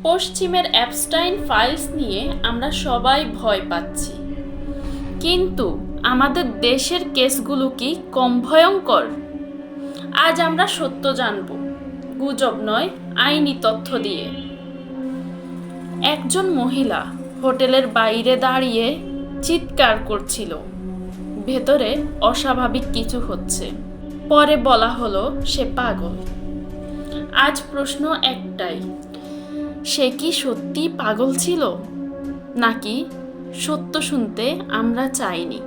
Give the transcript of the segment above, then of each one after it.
পশ্চিমের Epstein files নিয়ে আমরা সবাই ভয় পাচ্ছি, কিন্তু আমাদের দেশের কেসগুলো কি কম ভয়ঙ্কর? আজ আমরা সত্য জানব, গুজব নয়, আইনি তথ্য দিয়ে। একজন মহিলা হোটেলের বাইরে দাঁড়িয়ে চিৎকার করছিল, ভেতরে অস্বাভাবিক কিছু হচ্ছে। পরে বলা হলো সে পাগল। আজ প্রশ্ন একটাই, সে কি সত্যি পাগল ছিল, নাকি সত্য শুনতে আমরা চাইনি?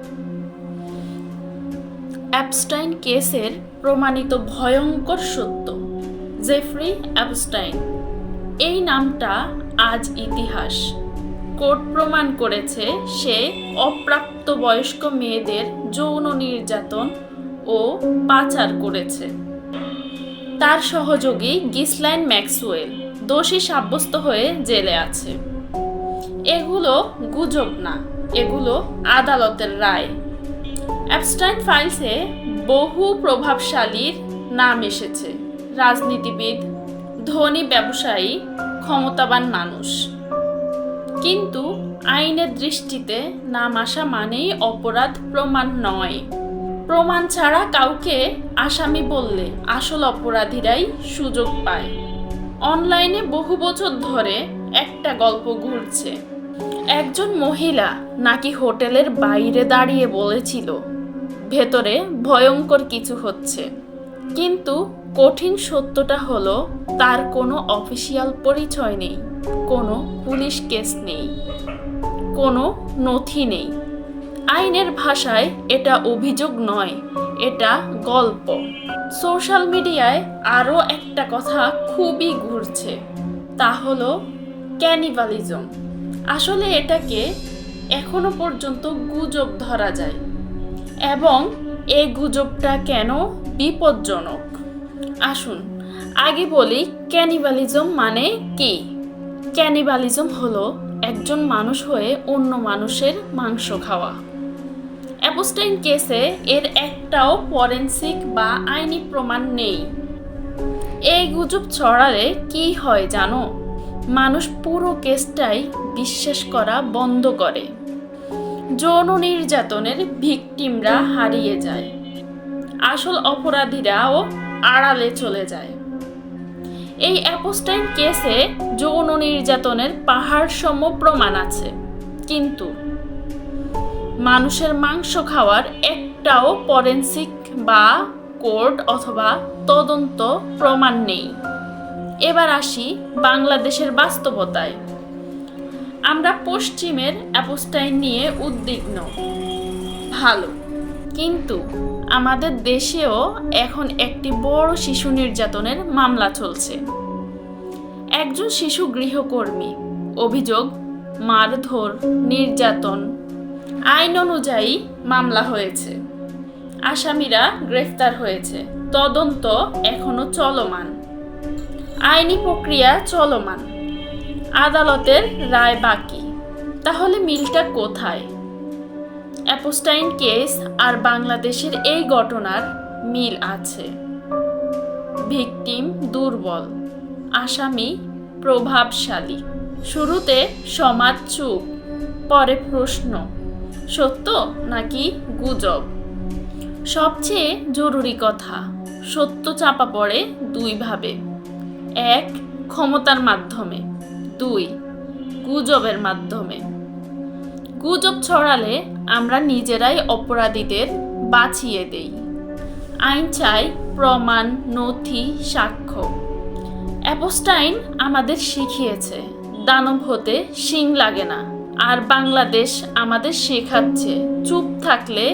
অ্যাপস্টাইন কেসের প্রমাণিত ভয়ঙ্কর সত্য। জেফ্রি অ্যাপস্টাইন, এই নামটা আজ ইতিহাস। কোর্ট প্রমাণ করেছে সে অপ্রাপ্তবয়স্ক মেয়েদের যৌন নির্যাতন ও পাচার করেছে। তার সহযোগী গিসলাইন ম্যাক্সওয়েল দোষী সাব্যস্ত হয়ে জেলে আছে। এগুলো গুজব না, এগুলো আদালতের রায়। অ্যাপস্টাইন ফাইলসে বহু প্রভাবশালীর নাম এসেছে, রাজনীতিবিদ, ধনী ব্যবসায়ী, ক্ষমতাবান মানুষ। কিন্তু আইনের দৃষ্টিতে নাম আসা মানেই অপরাধ প্রমাণ নয়। প্রমাণ ছাড়া কাউকে আসামি বললে আসল অপরাধীরাই সুযোগ পায়। অনলাইনে বহু বছর ধরে একটা গল্প ঘুরছে। একজন মহিলা নাকি হোটেলের বাইরে দাঁড়িয়ে বলেছিল ভেতরে ভয়ঙ্কর কিছু হচ্ছে। কিন্তু কঠিন সত্যটা হলো তার কোনো অফিসিয়াল পরিচয় নেই, কোনো পুলিশ কেস নেই, কোনো নথি নেই। আইনের ভাষায় এটা অভিযোগ নয়, এটা গল্প। সোশ্যাল মিডিয়ায় আরও একটা কথা খুবই ঘুরছে, তা হলো ক্যানিবালিজম। আসলে এটাকে এখনো পর্যন্ত গুজব ধরা যায়, এবং এই গুজবটা কেন বিপজ্জনক। আসুন আগে বলি ক্যানিবালিজম মানে কি। ক্যানিবালিজম হলো একজন মানুষ হয়ে অন্য মানুষের মাংস খাওয়া। অ্যাপস্টাইন কেসে এর একটাও ফরেনসিক বা আইনি প্রমাণ নেই। এই গুজব ছড়ালে কি হয় জানো? মানুষ পুরো কেসটাই বিশ্বাস করা বন্ধ করে। যৌন নির্যাতনের ভিকটিমরা হারিয়ে যায়, আসল অপরাধীরাও আড়ালে চলে যায়। এই অ্যাপস্টাইন কেসে যৌন নির্যাতনের পাহাড়সম প্রমাণ আছে, কিন্তু মানুষের মাংস খাওয়ার একটাও ফরেনসিক বা কোর্ট অথবা তদন্ত প্রমাণ নেই। এবার আসি বাংলাদেশের বাস্তবতায়। আমরা পশ্চিমের অ্যাপস্টাইন নিয়ে উদ্বিগ্ন, ভালো, কিন্তু আমাদের দেশেও এখন একটি বড় শিশু নির্যাতনের মামলা চলছে। একজন শিশু গৃহকর্মী, অভিযোগ মারধর, নির্যাতন। আইন অনুযায়ী মামলা হয়েছে, আসামিরা গ্রেফতার হয়েছে, তদন্ত এখনো চলমান, আইনি প্রক্রিয়া চলমান, আদালতের রায় বাকি। তাহলে মিলটা কোথায়? অ্যাপস্টাইন কেস আর বাংলাদেশের এই ঘটনার মিল আছে। ভিকটিম দুর্বল, আসামি প্রভাবশালী। শুরুতে সমাজ চুপ, পরে প্রশ্ন, সত্য নাকি গুজব? সবচেয়ে জরুরি কথা, সত্য চাপা পড়ে দুইভাবে। এক, ক্ষমতার মাধ্যমে, দুই, গুজবের মাধ্যমে। গুজব ছড়ালে আমরা নিজেরাই অপরাধীদের বাঁচিয়ে দেই। আইন চাই প্রমাণ, নথি, সাক্ষ্য। অ্যাপস্টাইন আমাদের শিখিয়েছে দানব হতে শিং লাগে না, আর বাংলাদেশ আমাদের শেখাচ্ছে চুপ থাকলে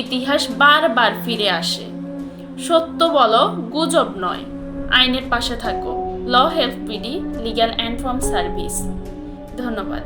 ইতিহাস বারবার ফিরে আসে। সত্য বলো, গুজব নয়। আইনের পাশে থাকো। Law help BD, legal and form service. ধন্যবাদ।